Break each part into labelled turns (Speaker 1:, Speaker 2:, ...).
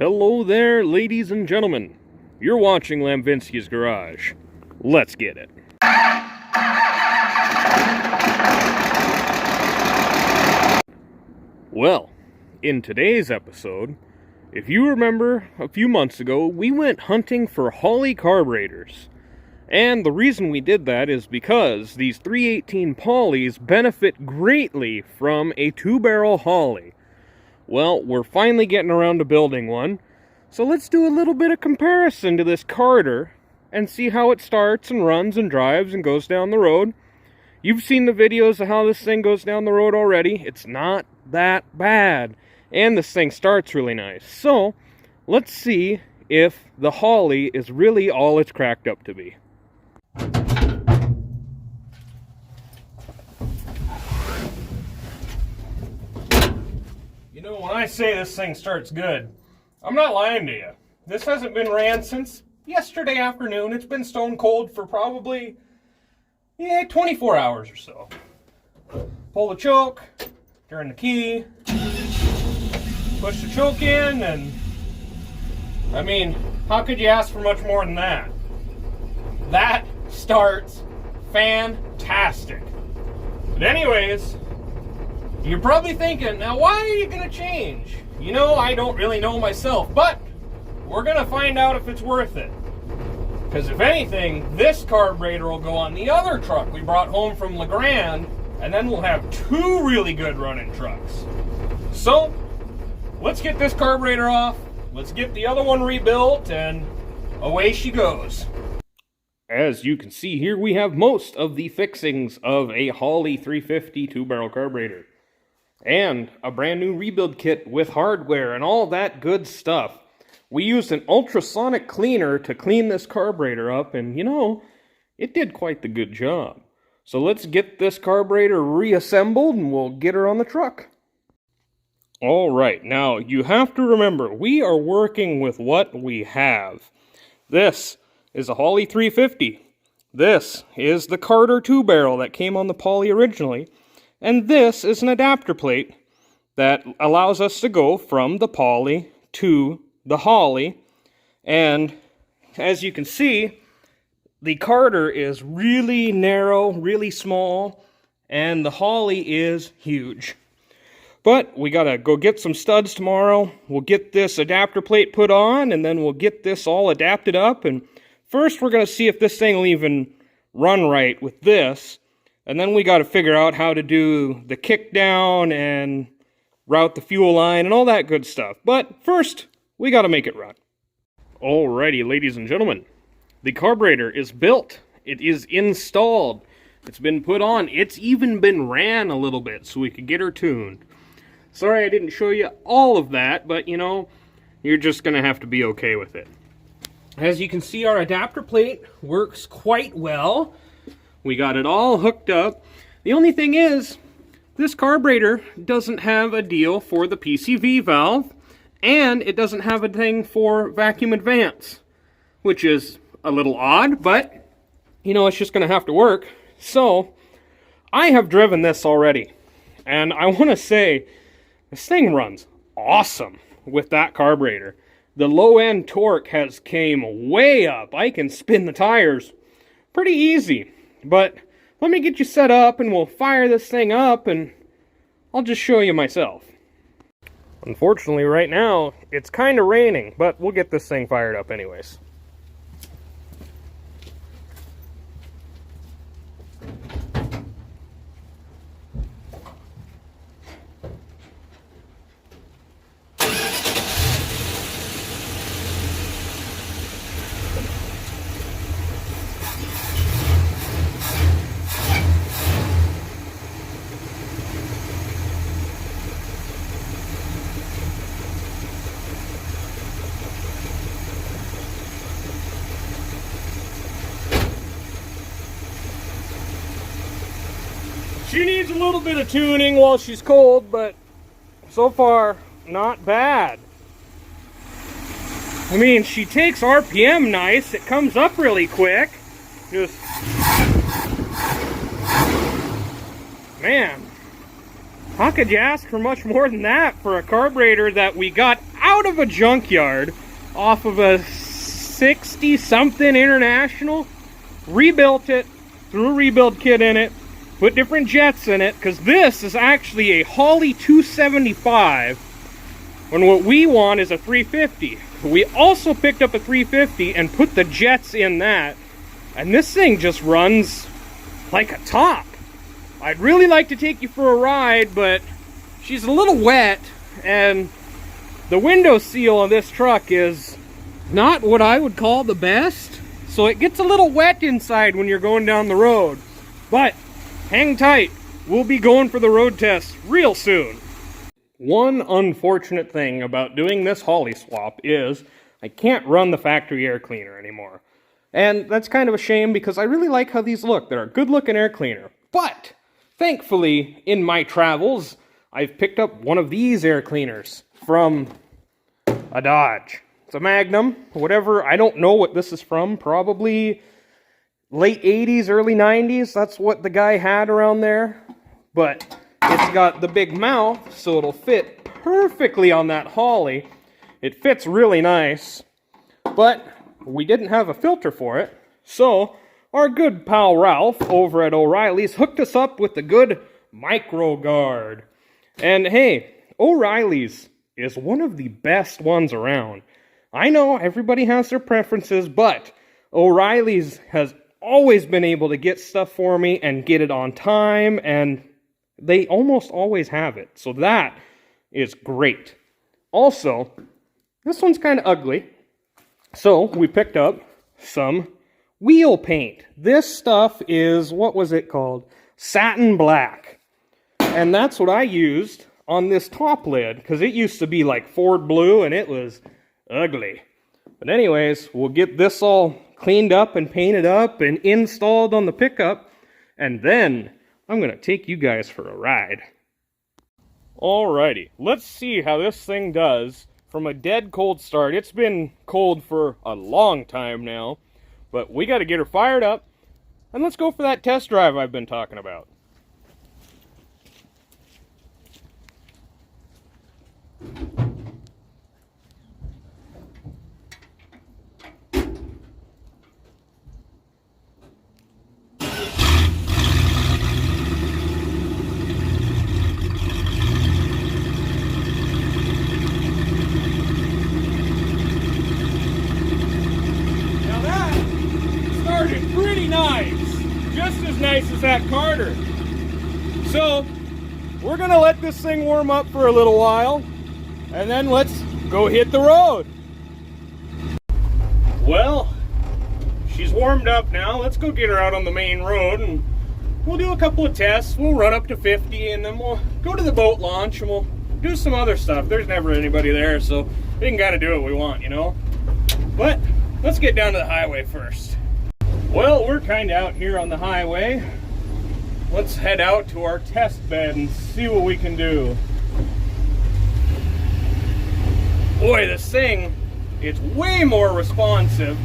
Speaker 1: Hello there, ladies and gentlemen. You're watching Lambvinskis Garage. Let's get it. Well, in today's episode, if you remember a few months ago, we went hunting for Holley carburetors. And the reason we did that is because these 318 Polys benefit greatly from a 2-barrel Holley. Well, we're finally getting around to building one, so let's do a little bit of comparison to this Carter and see how it starts and runs and drives and goes down the road. You've seen the videos of how this thing goes down the road already. It's not that bad, and this thing starts really nice. So, let's see if the Holley is really all it's cracked up to be. You know, when I say this thing starts good, I'm not lying to you. This hasn't been ran since yesterday afternoon. It's been stone cold for probably, 24 hours or so. Pull the choke, turn the key, push the choke in, and I mean, how could you ask for much more than that? That starts fantastic. But anyways, you're probably thinking, now why are you going to change? You know, I don't really know myself, but we're going to find out if it's worth it. Because if anything, this carburetor will go on the other truck we brought home from LeGrand, and then we'll have two really good running trucks. So, let's get this carburetor off, let's get the other one rebuilt, and away she goes. As you can see here, we have most of the fixings of a Holley 350 2-barrel carburetor. And a brand new rebuild kit with hardware and all that good stuff. We used an ultrasonic cleaner to clean this carburetor up, and you know, it did quite the good job. So let's get this carburetor reassembled and we'll get her on the truck. Alright, now you have to remember, we are working with what we have. This is a Holley 350. This is the Carter 2-barrel that came on the Poly originally. And this is an adapter plate that allows us to go from the Poly to the Holley. And as you can see, the Carter is really narrow, really small, and the Holley is huge. But we gotta go get some studs tomorrow. We'll get this adapter plate put on, and then we'll get this all adapted up. And first we're gonna see if this thing will even run right with this. And then we got to figure out how to do the kick down and route the fuel line and all that good stuff. But first, we got to make it run. Alrighty, ladies and gentlemen. The carburetor is built. It is installed. It's been put on. It's even been ran a little bit so we could get her tuned. Sorry I didn't show you all of that, but you know, you're just going to have to be okay with it. As you can see, our adapter plate works quite well. We got it all hooked up. The only thing is, this carburetor doesn't have a deal for the PCV valve, and it doesn't have a thing for vacuum advance, which is a little odd, but, you know, it's just going to have to work. So, I have driven this already, and I want to say, this thing runs awesome with that carburetor. The low-end torque has came way up. I can spin the tires pretty easy. But let me get you set up and we'll fire this thing up and I'll just show you myself. Unfortunately right now it's kind of raining, but we'll get this thing fired up anyways. She needs a little bit of tuning while she's cold, but so far, not bad. I mean, she takes RPM nice. It comes up really quick. Just, man, how could you ask for much more than that for a carburetor that we got out out of a junkyard off of a 60-something International, rebuilt it, threw a rebuild kit in it, put different jets in it, because this is actually a Holley 275, when what we want is a 350. We also picked up a 350 and put the jets in that, and this thing just runs like a top. I'd really like to take you for a ride, but she's a little wet, and the window seal on this truck is not what I would call the best, so it gets a little wet inside when you're going down the road. But hang tight, we'll be going for the road test real soon. One unfortunate thing about doing this Holley swap is I can't run the factory air cleaner anymore. And that's kind of a shame because I really like how these look. They're a good looking air cleaner. But thankfully, in my travels, I've picked up one of these air cleaners from a Dodge. It's a Magnum, whatever. I don't know what this is from. Probably late 80s, early 90s. That's what the guy had around there. But it's got the big mouth, so it'll fit perfectly on that Holley. It fits really nice. But we didn't have a filter for it. So our good pal Ralph over at O'Reilly's hooked us up with the good micro guard. And hey, O'Reilly's is one of the best ones around. I know everybody has their preferences, but O'Reilly's has always been able to get stuff for me and get it on time, and they almost always have it. So that is great. Also, this one's kind of ugly. So we picked up some wheel paint. This stuff is, what was it called? Satin black. And that's what I used on this top lid, because it used to be like Ford blue and it was ugly. But anyways, we'll get this all cleaned up and painted up and installed on the pickup, and then I'm going to take you guys for a ride. Alrighty, let's see how this thing does from a dead cold start. It's been cold for a long time now, but we got to get her fired up, and let's go for that test drive I've been talking about. Pretty nice, just as nice as that Carter. So we're gonna let this thing warm up for a little while, and then let's go hit the road. Well, she's warmed up now. Let's go get her out on the main road, and we'll do a couple of tests. We'll run up to 50, and then we'll go to the boat launch, and we'll do some other stuff. There's never anybody there, so we can kind of do what we want, you know. But let's get down to the highway first. Well, we're kind of out here on the highway. Let's head out to our test bed and see what we can do. Boy, this thing, it's way more responsive.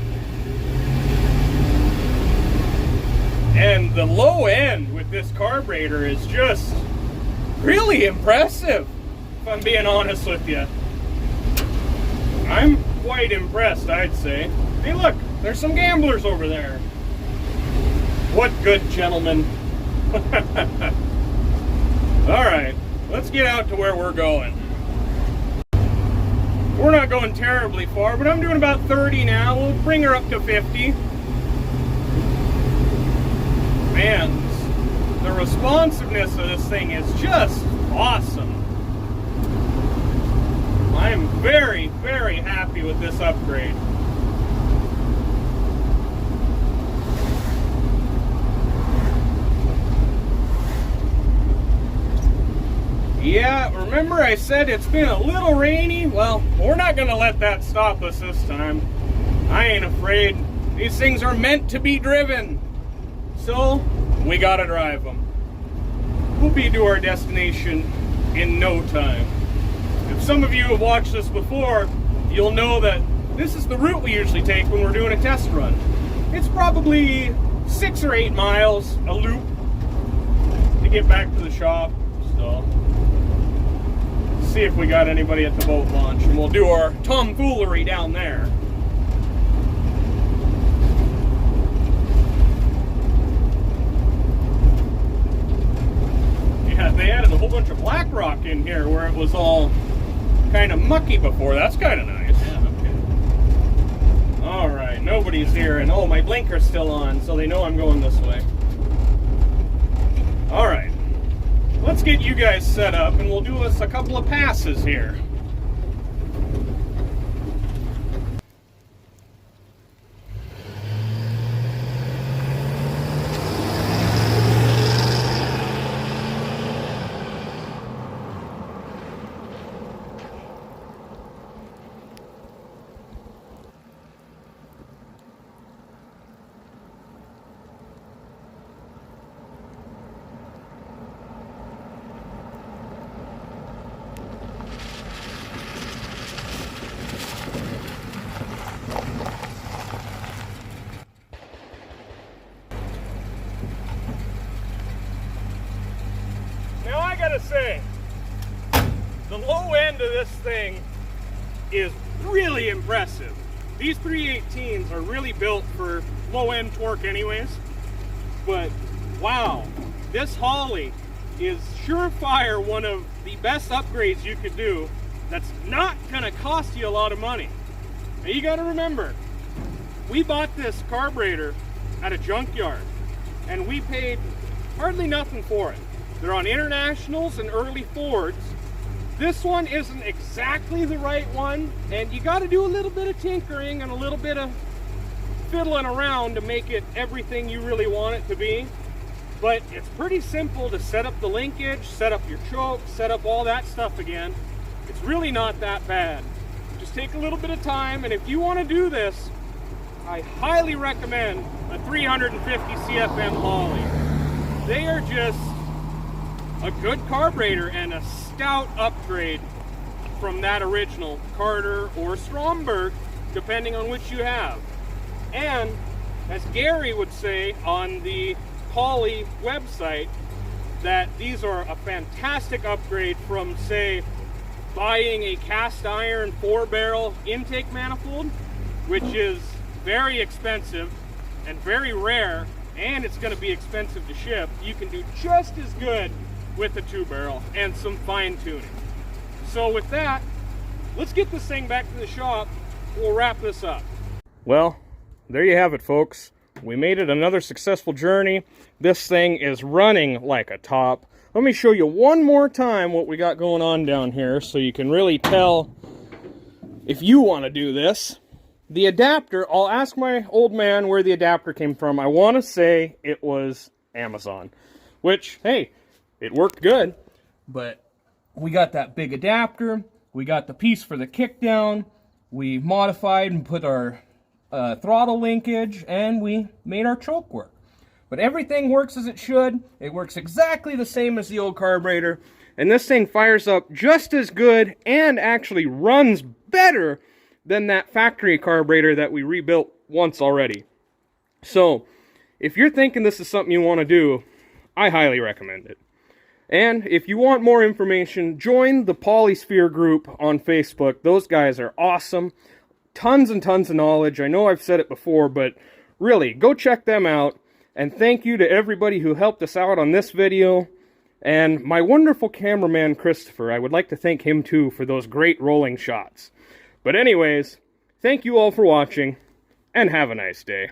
Speaker 1: And the low end with this carburetor is just really impressive, if I'm being honest with you. I'm quite impressed, I'd say. Hey, look, there's some gamblers over there. What good gentlemen. Alright, let's get out to where we're going. We're not going terribly far, but I'm doing about 30 now. We'll bring her up to 50. Man, the responsiveness of this thing is just awesome. I'm very, very happy with this upgrade. Yeah, remember I said it's been a little rainy? Well, we're not going to let that stop us this time. I ain't afraid. These things are meant to be driven. So, we got to drive them. We'll be to our destination in no time. If some of you have watched this before, you'll know that this is the route we usually take when we're doing a test run. It's probably 6 or 8 miles, a loop, to get back to the shop. So see if we got anybody at the boat launch, and we'll do our tomfoolery down there. Yeah, they added a whole bunch of black rock in here where it was all kind of mucky before. That's kind of nice.
Speaker 2: Yeah, okay.
Speaker 1: All right, nobody's here, and oh, my blinker's still on, so they know I'm going this way. All right, let's get you guys set up, and we'll do us a couple of passes here. Now I gotta say, the low end of this thing is really impressive. These 318s are really built for low end torque anyways, but wow, this Holley is surefire one of the best upgrades you could do that's not gonna cost you a lot of money. Now you gotta remember, we bought this carburetor at a junkyard and we paid hardly nothing for it. They're on Internationals and early Fords. This one isn't exactly the right one, and you got to do a little bit of tinkering and a little bit of fiddling around to make it everything you really want it to be. But it's pretty simple to set up the linkage, set up your choke, set up all that stuff again. It's really not that bad. Just take a little bit of time, and if you want to do this, I highly recommend a 350 CFM Holley. They are just a good carburetor and a stout upgrade from that original Carter or Stromberg, depending on which you have. And as Gary would say on the Holley website, that these are a fantastic upgrade from, say, buying a cast iron 4-barrel intake manifold, which is very expensive and very rare, and it's going to be expensive to ship. You can do just as good with a 2-barrel and some fine tuning. So with that, let's get this thing back to the shop. We'll wrap this up. Well, there you have it, folks. We made it another successful journey. This thing is running like a top. Let me show you one more time what we got going on down here so you can really tell if you want to do this. The adapter, I'll ask my old man where the adapter came from. I want to say it was Amazon, which, hey, it worked good, but we got that big adapter, we got the piece for the kickdown, we modified and put our throttle linkage, and we made our choke work. But everything works as it should. It works exactly the same as the old carburetor, and this thing fires up just as good and actually runs better than that factory carburetor that we rebuilt once already. So, if you're thinking this is something you want to do, I highly recommend it. And if you want more information, join the Polysphere group on Facebook. Those guys are awesome. Tons and tons of knowledge. I know I've said it before, but really, go check them out. And thank you to everybody who helped us out on this video. And my wonderful cameraman, Christopher, I would like to thank him too for those great rolling shots. But anyways, thank you all for watching, and have a nice day.